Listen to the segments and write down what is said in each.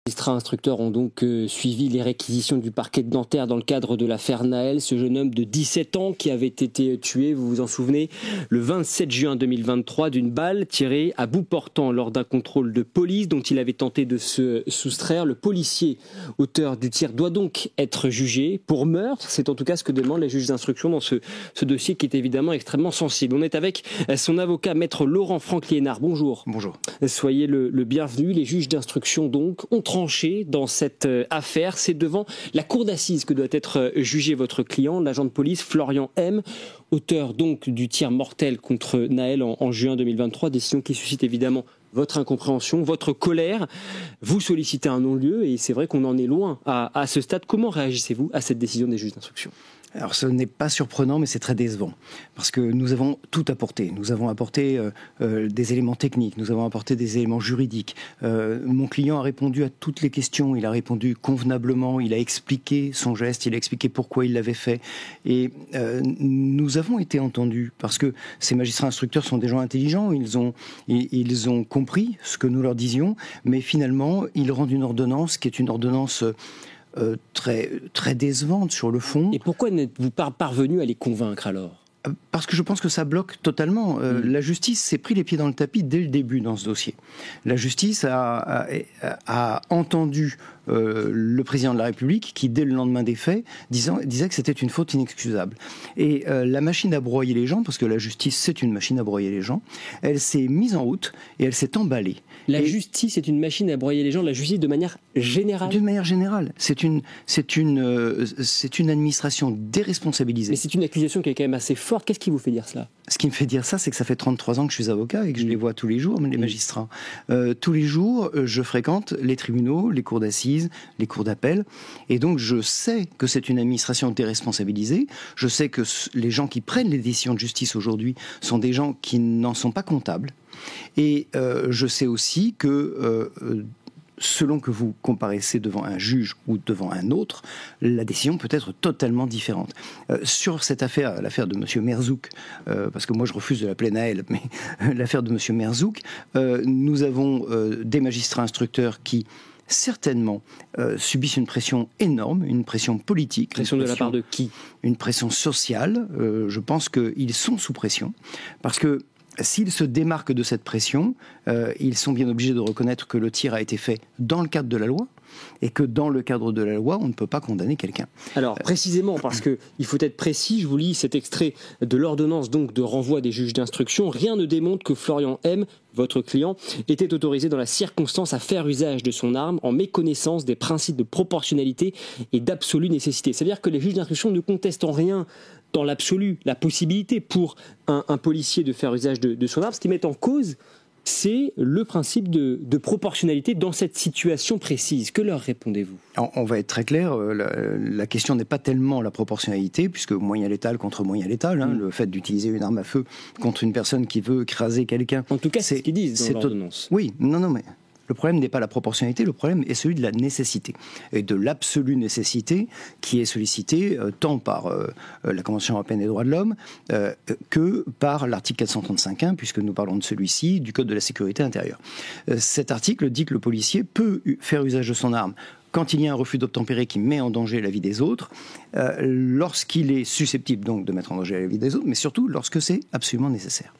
Les magistrats instructeurs ont donc suivi les réquisitions du parquet de Nanterre dans le cadre de l'affaire Nahel, ce jeune homme de 17 ans qui avait été tué, vous vous en souvenez, le 27 juin 2023 d'une balle tirée à bout portant lors d'un contrôle de police dont il avait tenté de se soustraire. Le policier auteur du tir doit donc être jugé pour meurtre. C'est en tout cas ce que demandent les juges d'instruction dans ce dossier qui est évidemment extrêmement sensible. On est avec son avocat, maître Laurent Franck-Liénard. Bonjour. Bonjour. Soyez le bienvenu. Les juges d'instruction donc ont tranché dans cette affaire. C'est devant la cour d'assises que doit être jugé votre client, l'agent de police Florian M, auteur donc du tir mortel contre Nahel en juin 2023. Décision qui suscite évidemment votre incompréhension, votre colère. Vous sollicitez un non-lieu et c'est vrai qu'on en est loin à ce stade. Comment réagissez-vous à cette décision des juges d'instruction ? Alors ce n'est pas surprenant, mais c'est très décevant, parce que nous avons tout apporté. Nous avons apporté des éléments techniques, nous avons apporté des éléments juridiques. Mon client a répondu à toutes les questions, il a répondu convenablement, il a expliqué son geste, il a expliqué pourquoi il l'avait fait. Et nous avons été entendus, parce que ces magistrats instructeurs sont des gens intelligents, ils ont compris ce que nous leur disions, mais finalement, ils rendent une ordonnance qui est une ordonnance très, très décevante sur le fond. Et pourquoi n'êtes-vous pas parvenu à les convaincre alors ? Parce que je pense que ça bloque totalement. La justice s'est pris les pieds dans le tapis dès le début dans ce dossier. La justice a entendu le président de la République qui, dès le lendemain des faits, disait que c'était une faute inexcusable. Et la machine à broyer les gens, parce que la justice c'est une machine à broyer les gens, elle s'est mise en route et elle s'est emballée. La justice est une machine à broyer les gens, la justice de manière générale ? D'une manière générale. C'est une administration déresponsabilisée. Mais c'est une accusation qui est quand même assez forte. Qu'est-ce qui vous fait dire cela ? Ce qui me fait dire ça, c'est que ça fait 33 ans que je suis avocat et que je les vois tous les jours, les magistrats. Tous les jours, je fréquente les tribunaux, les cours d'assises, les cours d'appel. Et donc, je sais que c'est une administration déresponsabilisée. Je sais que les gens qui prennent les décisions de justice aujourd'hui sont des gens qui n'en sont pas comptables. Et je sais aussi que selon que vous comparaissez devant un juge ou devant un autre, la décision peut être totalement différente. Sur cette affaire, l'affaire de M. Merzouk, parce que moi je refuse de l'appeler Nahel, mais l'affaire de M. Merzouk, nous avons des magistrats instructeurs qui certainement subissent une pression énorme, une pression politique. Pression de la part de qui ? Une pression sociale. Je pense qu'ils sont sous pression, parce que s'ils se démarquent de cette pression, ils sont bien obligés de reconnaître que le tir a été fait dans le cadre de la loi et que dans le cadre de la loi, on ne peut pas condamner quelqu'un. Alors précisément, parce qu'il faut être précis, je vous lis cet extrait de l'ordonnance donc de renvoi des juges d'instruction. Rien ne démontre que Florian M, votre client, était autorisé dans la circonstance à faire usage de son arme en méconnaissance des principes de proportionnalité et d'absolue nécessité. C'est-à-dire que les juges d'instruction ne contestent en rien dans l'absolu la possibilité pour un policier de faire usage de son arme. Ce qui met en cause, c'est le principe de proportionnalité dans cette situation précise. Que leur répondez-vous ? On va être très clair, la question n'est pas tellement la proportionnalité, puisque moyen létal contre moyen létal, le fait d'utiliser une arme à feu contre une personne qui veut écraser quelqu'un... En tout cas, c'est ce qu'ils disent dans l'ordonnance. Oui, non, mais... Le problème n'est pas la proportionnalité, le problème est celui de la nécessité, et de l'absolue nécessité qui est sollicitée tant par la Convention européenne des droits de l'homme que par l'article 435.1, puisque nous parlons de celui-ci, du Code de la sécurité intérieure. Cet article dit que le policier peut faire usage de son arme quand il y a un refus d'obtempérer qui met en danger la vie des autres, lorsqu'il est susceptible donc de mettre en danger la vie des autres, mais surtout lorsque c'est absolument nécessaire.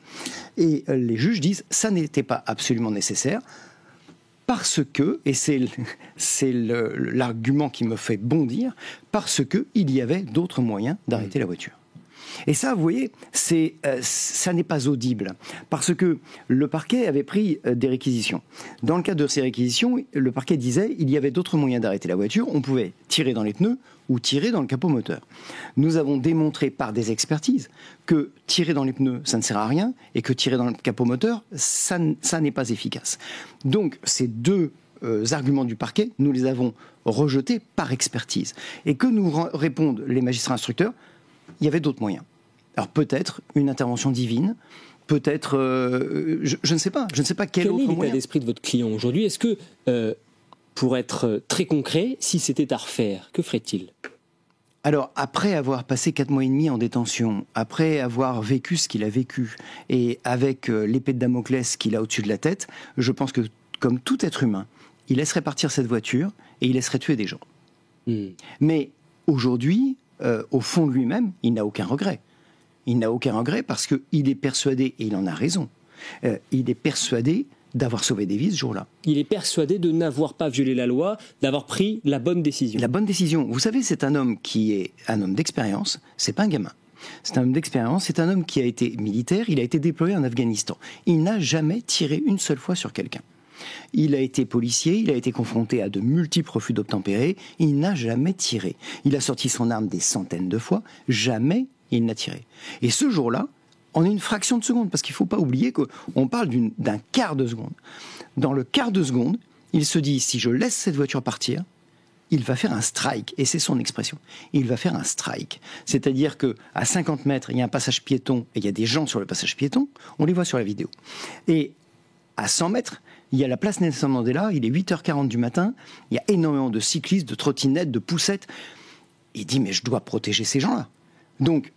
Et les juges disent « ça n'était pas absolument nécessaire », parce que, et c'est l'argument qui me fait bondir, parce qu'il y avait d'autres moyens d'arrêter la voiture. Et ça, vous voyez, ça n'est pas audible, parce que le parquet avait pris des réquisitions. Dans le cadre de ces réquisitions, le parquet disait il y avait d'autres moyens d'arrêter la voiture, on pouvait tirer dans les pneus ou tirer dans le capot moteur. Nous avons démontré par des expertises que tirer dans les pneus, ça ne sert à rien, et que tirer dans le capot moteur, ça n'est pas efficace. Donc, ces deux arguments du parquet, nous les avons rejetés par expertise. Et que nous répondent les magistrats instructeurs, il y avait d'autres moyens. Alors peut-être une intervention divine, peut-être, je ne sais pas quel autre moyen. Quel est l'état d'esprit de votre client aujourd'hui ? Est-ce que, pour être très concret, si c'était à refaire, que ferait-il ? Alors, après avoir passé 4 mois et demi en détention, après avoir vécu ce qu'il a vécu, et avec l'épée de Damoclès qu'il a au-dessus de la tête, je pense que, comme tout être humain, il laisserait partir cette voiture et il laisserait tuer des gens. Mais aujourd'hui, au fond de lui-même, il n'a aucun regret. Il n'a aucun regret parce qu'il est persuadé, et il en a raison, il est persuadé d'avoir sauvé des vies ce jour-là. Il est persuadé de n'avoir pas violé la loi, d'avoir pris la bonne décision. La bonne décision. Vous savez, c'est un homme qui est un homme d'expérience, c'est pas un gamin. C'est un homme d'expérience, c'est un homme qui a été militaire, il a été déployé en Afghanistan. Il n'a jamais tiré une seule fois sur quelqu'un. Il a été policier, il a été confronté à de multiples refus d'obtempérer, il n'a jamais tiré. Il a sorti son arme des centaines de fois, jamais il n'a tiré. Et ce jour-là, en une fraction de seconde, parce qu'il ne faut pas oublier qu'on parle d'un quart de seconde. Dans le quart de seconde, il se dit, si je laisse cette voiture partir, il va faire un strike, et c'est son expression. Il va faire un strike. C'est-à-dire qu'à 50 mètres, il y a un passage piéton, et il y a des gens sur le passage piéton, on les voit sur la vidéo. Et à 100 mètres, il y a la place Nelson Mandela, il est 8h40 du matin, il y a énormément de cyclistes, de trottinettes, de poussettes. Il dit, mais je dois protéger ces gens-là. Donc,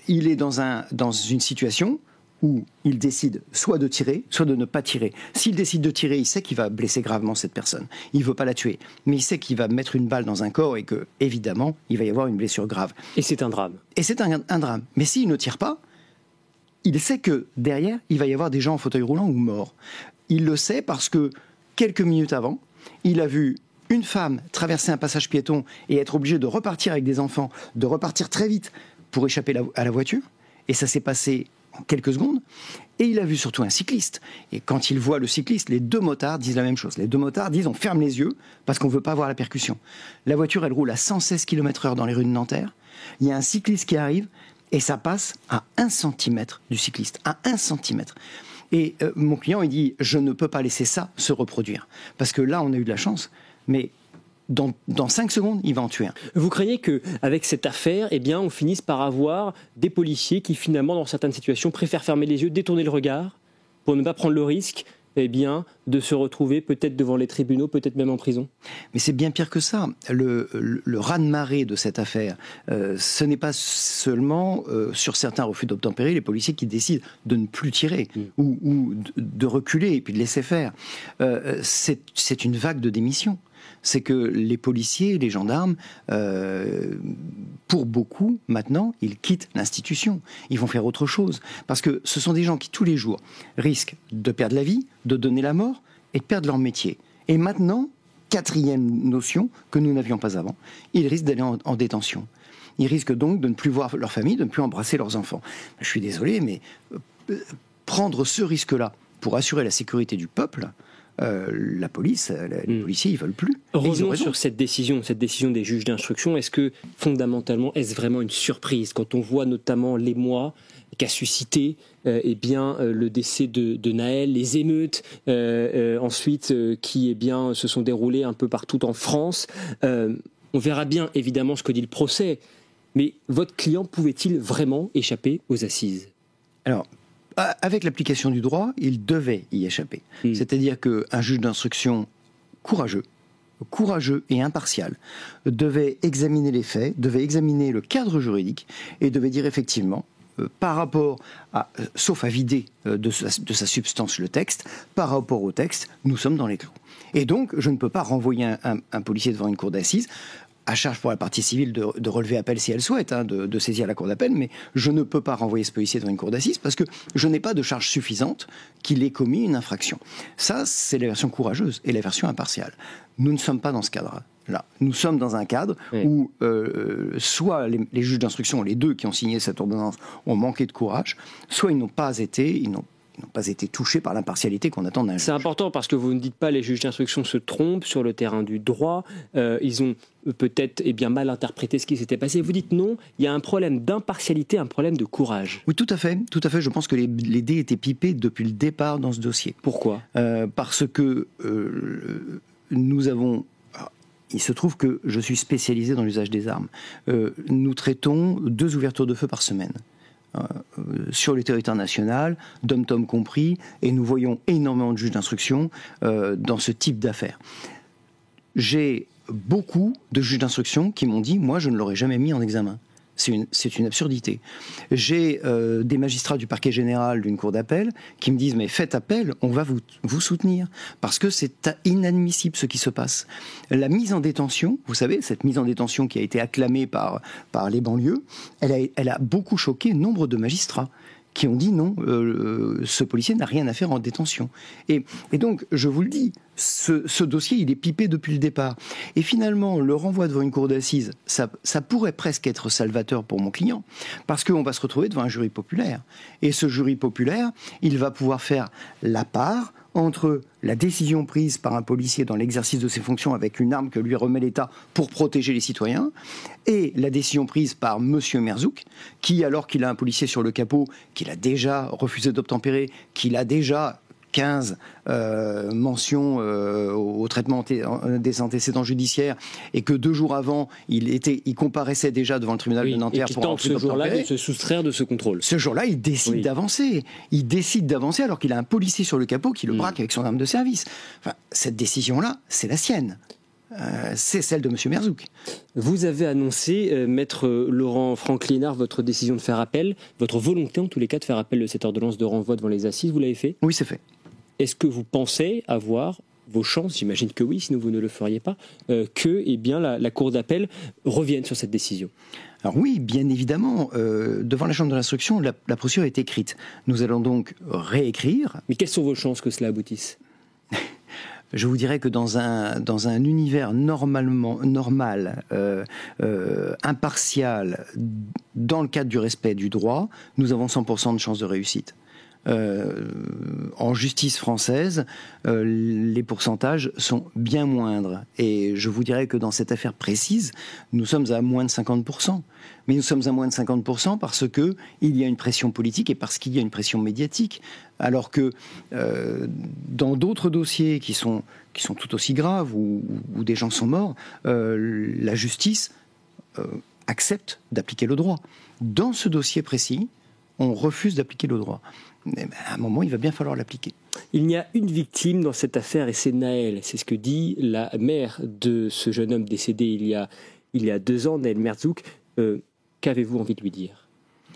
il est dans une situation où il décide soit de tirer, soit de ne pas tirer. S'il décide de tirer, il sait qu'il va blesser gravement cette personne. Il ne veut pas la tuer. Mais il sait qu'il va mettre une balle dans un corps et que, évidemment, il va y avoir une blessure grave. Et c'est un drame. Et c'est un drame. Mais s'il ne tire pas, il sait que derrière, il va y avoir des gens en fauteuil roulant ou morts. Il le sait parce que, quelques minutes avant, il a vu une femme traverser un passage piéton et être obligée de repartir avec des enfants, de repartir très vite pour échapper à la voiture. Et ça s'est passé en quelques secondes. Et il a vu surtout un cycliste. Et quand il voit le cycliste, les deux motards disent la même chose. Les deux motards disent on ferme les yeux parce qu'on ne veut pas voir la percussion. La voiture, elle roule à 116 km/h dans les rues de Nanterre. Il y a un cycliste qui arrive et ça passe à 1 cm du cycliste. À 1 cm. Et mon client, il dit je ne peux pas laisser ça se reproduire. Parce que là, on a eu de la chance. Mais dans 5 secondes, il va en tuer un. Vous craignez qu'avec cette affaire, eh bien, on finisse par avoir des policiers qui, finalement, dans certaines situations, préfèrent fermer les yeux, détourner le regard, pour ne pas prendre le risque eh bien, de se retrouver peut-être devant les tribunaux, peut-être même en prison? Mais c'est bien pire que ça. Le raz-de-marée de cette affaire, ce n'est pas seulement sur certains refus d'obtempérer les policiers qui décident de ne plus tirer ou de reculer et puis de laisser faire. C'est une vague de démission. C'est que les policiers, les gendarmes, pour beaucoup, maintenant, ils quittent l'institution. Ils vont faire autre chose. Parce que ce sont des gens qui, tous les jours, risquent de perdre la vie, de donner la mort et de perdre leur métier. Et maintenant, quatrième notion que nous n'avions pas avant, ils risquent d'aller en détention. Ils risquent donc de ne plus voir leur famille, de ne plus embrasser leurs enfants. Je suis désolé, mais prendre ce risque-là pour assurer la sécurité du peuple, la police, les policiers, ils veulent plus. Revenons sur cette décision des juges d'instruction. Est-ce que, fondamentalement, est-ce vraiment une surprise quand on voit notamment l'émoi qu'a suscité le décès de Naël, les émeutes ensuite qui se sont déroulées un peu partout en France. On verra bien évidemment ce que dit le procès, mais votre client pouvait-il vraiment échapper aux assises? Alors, avec l'application du droit, il devait y échapper. C'est-à-dire qu'un juge d'instruction courageux et impartial devait examiner les faits, devait examiner le cadre juridique et devait dire effectivement, par rapport à, sauf à vider de sa substance le texte, par rapport au texte, nous sommes dans les clous. Et donc, je ne peux pas renvoyer un policier devant une cour d'assises, à charge pour la partie civile de relever appel si elle souhaite, de saisir la cour d'appel, mais je ne peux pas renvoyer ce policier devant une cour d'assises parce que je n'ai pas de charge suffisante qu'il ait commis une infraction. Ça, c'est la version courageuse et la version impartiale. Nous ne sommes pas dans ce cadre-là. Nous sommes dans un cadre où soit les juges d'instruction, les deux qui ont signé cette ordonnance, ont manqué de courage, soit ils n'ont pas été touchés par l'impartialité qu'on attend d'un juge. C'est important parce que vous ne dites pas les juges d'instruction se trompent sur le terrain du droit. Ils ont peut-être mal interprété ce qui s'était passé. Vous dites non, il y a un problème d'impartialité, un problème de courage. Oui, tout à fait. Je pense que les dés étaient pipés depuis le départ dans ce dossier. Pourquoi ? Parce que nous avons... Il se trouve que je suis spécialisé dans l'usage des armes. Nous traitons 2 ouvertures de feu par semaine. Sur le territoire national, dom-tom compris, et nous voyons énormément de juges d'instruction dans ce type d'affaires. J'ai beaucoup de juges d'instruction qui m'ont dit « moi je ne l'aurais jamais mis en examen ». C'est une absurdité. J'ai des magistrats du parquet général d'une cour d'appel qui me disent mais faites appel, on va vous soutenir parce que c'est inadmissible ce qui se passe. La mise en détention, vous savez, cette mise en détention qui a été acclamée par les banlieues, elle a beaucoup choqué nombre de magistrats qui ont dit non, ce policier n'a rien à faire en détention. Et donc, je vous le dis, ce dossier, il est pipé depuis le départ. Et finalement, le renvoi devant une cour d'assises, ça pourrait presque être salvateur pour mon client, parce qu'on va se retrouver devant un jury populaire. Et ce jury populaire, il va pouvoir faire la part entre la décision prise par un policier dans l'exercice de ses fonctions avec une arme que lui remet l'État pour protéger les citoyens, et la décision prise par Monsieur Merzouk, qui, alors qu'il a un policier sur le capot, qu'il a déjà refusé d'obtempérer, qu'il a déjà 15 mentions au traitement des antécédents judiciaires, et que 2 jours avant, il comparaissait déjà devant le tribunal de Nanterre pour tente ce jour-là de se soustraire de ce contrôle. Ce jour-là, il décide d'avancer. Il décide d'avancer alors qu'il a un policier sur le capot qui le braque avec son arme de service. Enfin, cette décision-là, c'est la sienne. C'est celle de M. Merzouk. Vous avez annoncé, maître Laurent Franck-Liénard, votre décision de faire appel, votre volonté en tous les cas de faire appel de cette ordonnance de renvoi devant les assises. Vous l'avez fait ? Oui, c'est fait. Est-ce que vous pensez avoir vos chances, j'imagine que oui, sinon vous ne le feriez pas, que la Cour d'appel revienne sur cette décision ? Alors oui, bien évidemment, devant la Chambre de l'instruction, la procédure est écrite. Nous allons donc réécrire. Mais quelles sont vos chances que cela aboutisse ? Je vous dirais que dans un univers normal, impartial, dans le cadre du respect du droit, nous avons 100% de chances de réussite. En justice française, les pourcentages sont bien moindres. Et je vous dirais que dans cette affaire précise, nous sommes à moins de 50%. Mais nous sommes à moins de 50% parce qu'il y a une pression politique et parce qu'il y a une pression médiatique. Alors que dans d'autres dossiers qui sont tout aussi graves, où des gens sont morts, la justice accepte d'appliquer le droit. Dans ce dossier précis, on refuse d'appliquer le droit. Mais à un moment, il va bien falloir l'appliquer. Il n'y a une victime dans cette affaire et c'est Naël. C'est ce que dit la mère de ce jeune homme décédé il y a 2 ans, Naël Merzouk. Qu'avez-vous envie de lui dire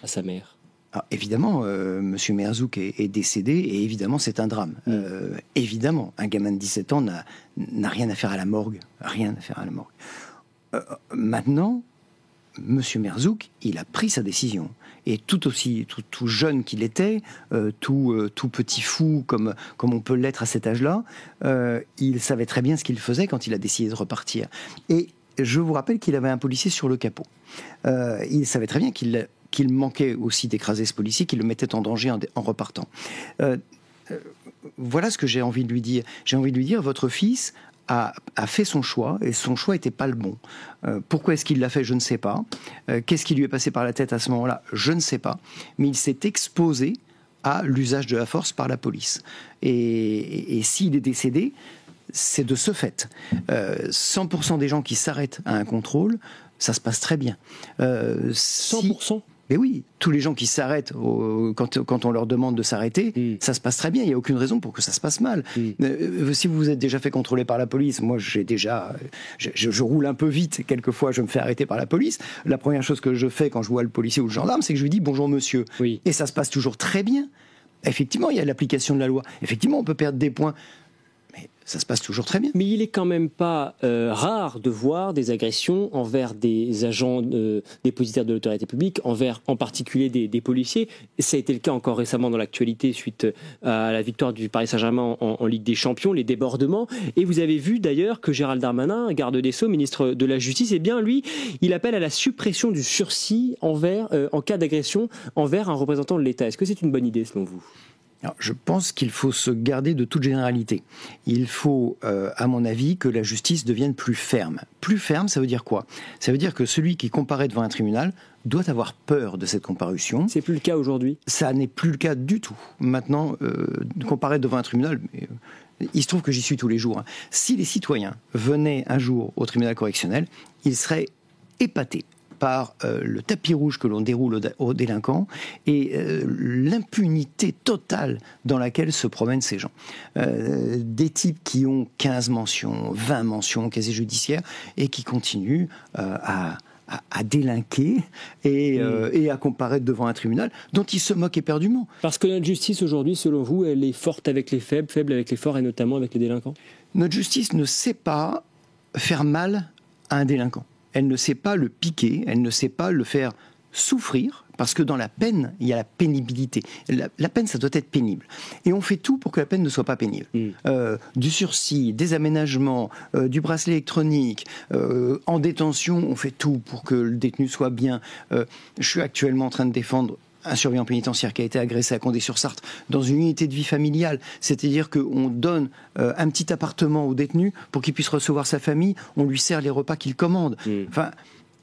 à sa mère ? Alors, évidemment, M. Merzouk est décédé et évidemment, c'est un drame. Évidemment, un gamin de 17 ans n'a rien à faire à la morgue. Rien à faire à la morgue. Maintenant, M. Merzouk, il a pris sa décision. Et tout jeune qu'il était, tout petit fou comme on peut l'être à cet âge-là, il savait très bien ce qu'il faisait quand il a décidé de repartir. Et je vous rappelle qu'il avait un policier sur le capot. Il savait très bien qu'il manquait aussi d'écraser ce policier, qu'il le mettait en danger en repartant. Voilà ce que j'ai envie de lui dire. J'ai envie de lui dire, votre fils a fait son choix, et son choix n'était pas le bon. Pourquoi est-ce qu'il l'a fait ? Je ne sais pas. Qu'est-ce qui lui est passé par la tête à ce moment-là ? Je ne sais pas. Mais il s'est exposé à l'usage de la force par la police. Et s'il est décédé, c'est de ce fait. 100% des gens qui s'arrêtent à un contrôle, ça se passe très bien. 100% ? Mais oui, tous les gens qui s'arrêtent quand on leur demande de s'arrêter, ça se passe très bien. Il n'y a aucune raison pour que ça se passe mal. Si vous vous êtes déjà fait contrôler par la police, moi je roule un peu vite. Quelquefois, je me fais arrêter par la police. La première chose que je fais quand je vois le policier ou le gendarme, c'est que je lui dis bonjour monsieur. Oui. Et ça se passe toujours très bien. Effectivement, il y a l'application de la loi. Effectivement, on peut perdre des points. Mais ça se passe toujours très bien. Mais il est quand même pas rare de voir des agressions envers des agents dépositaires de l'autorité publique, envers en particulier des policiers. Ça a été le cas encore récemment dans l'actualité suite à la victoire du Paris Saint-Germain en Ligue des Champions, les débordements. Et vous avez vu d'ailleurs que Gérald Darmanin, garde des Sceaux, ministre de la Justice, eh bien lui, il appelle à la suppression du sursis en cas d'agression envers un représentant de l'État. Est-ce que c'est une bonne idée selon vous ? Alors, je pense qu'il faut se garder de toute généralité. Il faut, à mon avis, que la justice devienne plus ferme. Plus ferme, ça veut dire quoi ? Ça veut dire que celui qui comparaît devant un tribunal doit avoir peur de cette comparution. C'est plus le cas aujourd'hui ? Ça n'est plus le cas du tout. Maintenant, comparaître devant un tribunal... il se trouve que j'y suis tous les jours. Hein. Si les citoyens venaient un jour au tribunal correctionnel, ils seraient épatés par le tapis rouge que l'on déroule aux délinquants et l'impunité totale dans laquelle se promènent ces gens. Des types qui ont 15 mentions, 20 mentions, casier judiciaire, et qui continuent à à délinquer et à comparaître devant un tribunal dont ils se moquent éperdument. Parce que notre justice aujourd'hui, selon vous, elle est forte avec les faibles, faible avec les forts et notamment avec les délinquants? Notre justice ne sait pas faire mal à un délinquant. Elle ne sait pas le piquer, elle ne sait pas le faire souffrir, parce que dans la peine, il y a la pénibilité. La peine, ça doit être pénible. Et on fait tout pour que la peine ne soit pas pénible. Du sursis, des aménagements, du bracelet électronique, en détention, on fait tout pour que le détenu soit bien. Je suis actuellement en train de défendre un surveillant pénitentiaire qui a été agressé à Condé-sur-Sarthe dans une unité de vie familiale, c'est-à-dire qu'on donne un petit appartement au détenu pour qu'il puisse recevoir sa famille, on lui sert les repas qu'il commande. Enfin,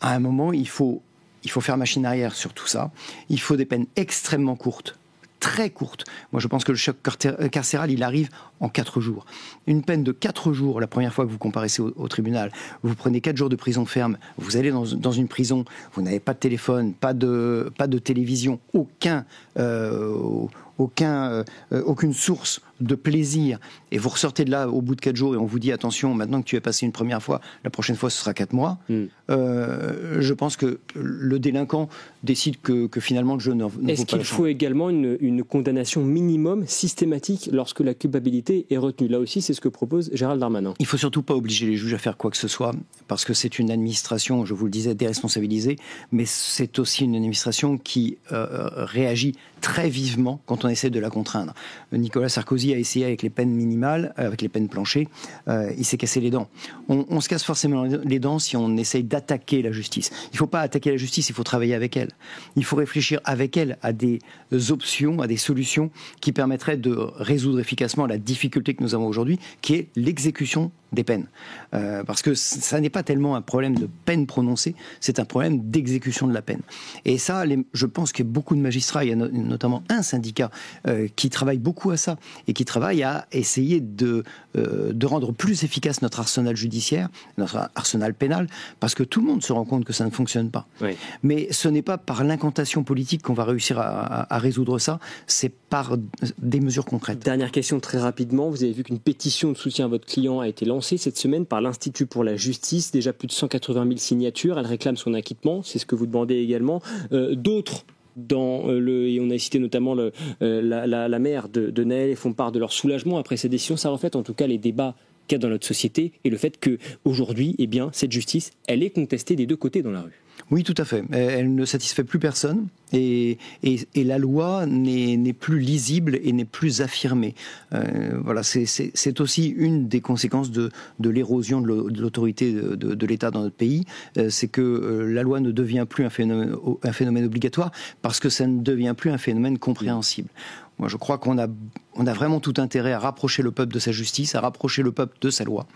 à un moment, il faut faire machine arrière sur tout ça. Il faut des peines extrêmement courtes, très courtes. Moi, je pense que le choc carcéral, il arrive en 4 jours. Une peine de 4 jours, la première fois que vous comparaissez au tribunal, vous prenez 4 jours de prison ferme, vous allez dans une prison, vous n'avez pas de téléphone, pas de télévision, aucune source de plaisir, et vous ressortez de là au bout de 4 jours et on vous dit attention, maintenant que tu es passé une première fois, la prochaine fois ce sera 4 mois. Je pense que le délinquant décide que finalement le jeu ne vaut pas. Est-ce qu'il faut également une condamnation minimum systématique lorsque la culpabilité est retenue? Là aussi, c'est ce que propose Gérald Darmanin. Il ne faut surtout pas obliger les juges à faire quoi que ce soit, parce que c'est une administration, je vous le disais, déresponsabilisée, mais c'est aussi une administration qui réagit très vivement quand on essaie de la contraindre. Nicolas Sarkozy a essayé avec les peines minimales, avec les peines planchées, il s'est cassé les dents. On se casse forcément les dents si on essaye d'attaquer la justice. Il ne faut pas attaquer la justice, il faut travailler avec elle. Il faut réfléchir avec elle à des options, à des solutions qui permettraient de résoudre efficacement la difficulté que nous avons aujourd'hui, qui est l'exécution des peines. Parce que ça n'est pas tellement un problème de peine prononcée, c'est un problème d'exécution de la peine. Et ça, je pense qu'il y a beaucoup de magistrats, il y a notamment un syndicat qui travaille beaucoup à ça, et qui travaille à essayer de rendre plus efficace notre arsenal judiciaire, notre arsenal pénal, parce que tout le monde se rend compte que ça ne fonctionne pas. Oui. Mais ce n'est pas par l'incantation politique qu'on va réussir à résoudre ça, c'est par des mesures concrètes. Dernière question très rapidement, vous avez vu qu'une pétition de soutien à votre client a été lancée cette semaine par l'Institut pour la justice, déjà plus de 180 000 signatures, elle réclame son acquittement, c'est ce que vous demandez également. D'autres et on a cité notamment la mère de Naël et font part de leur soulagement après cette décision. Ça reflète en tout cas les débats qu'il y a dans notre société et le fait qu'aujourd'hui, eh bien, cette justice, elle est contestée des deux côtés dans la rue. Oui, tout à fait. Elle ne satisfait plus personne et la loi n'est plus lisible et n'est plus affirmée. Voilà, c'est aussi une des conséquences de l'érosion de l'autorité de l'État dans notre pays. C'est que la loi ne devient plus un phénomène obligatoire parce que ça ne devient plus un phénomène compréhensible. Moi, je crois qu'on a vraiment tout intérêt à rapprocher le peuple de sa justice, à rapprocher le peuple de sa loi.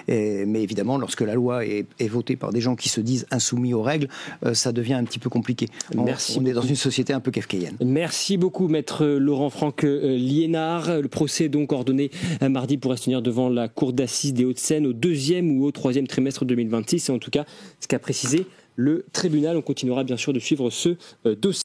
Mais évidemment, lorsque la loi est votée par des gens qui se disent insoumis aux règles, ça devient un petit peu compliqué. On est dans une société un peu kafkaïenne. Merci beaucoup, maître Laurent-Franck Liénard. Le procès est donc ordonné mardi pourrait se tenir devant la cour d'assises des Hauts-de-Seine au 2e ou au 3e trimestre 2026. C'est en tout cas ce qu'a précisé le tribunal. On continuera bien sûr de suivre ce dossier.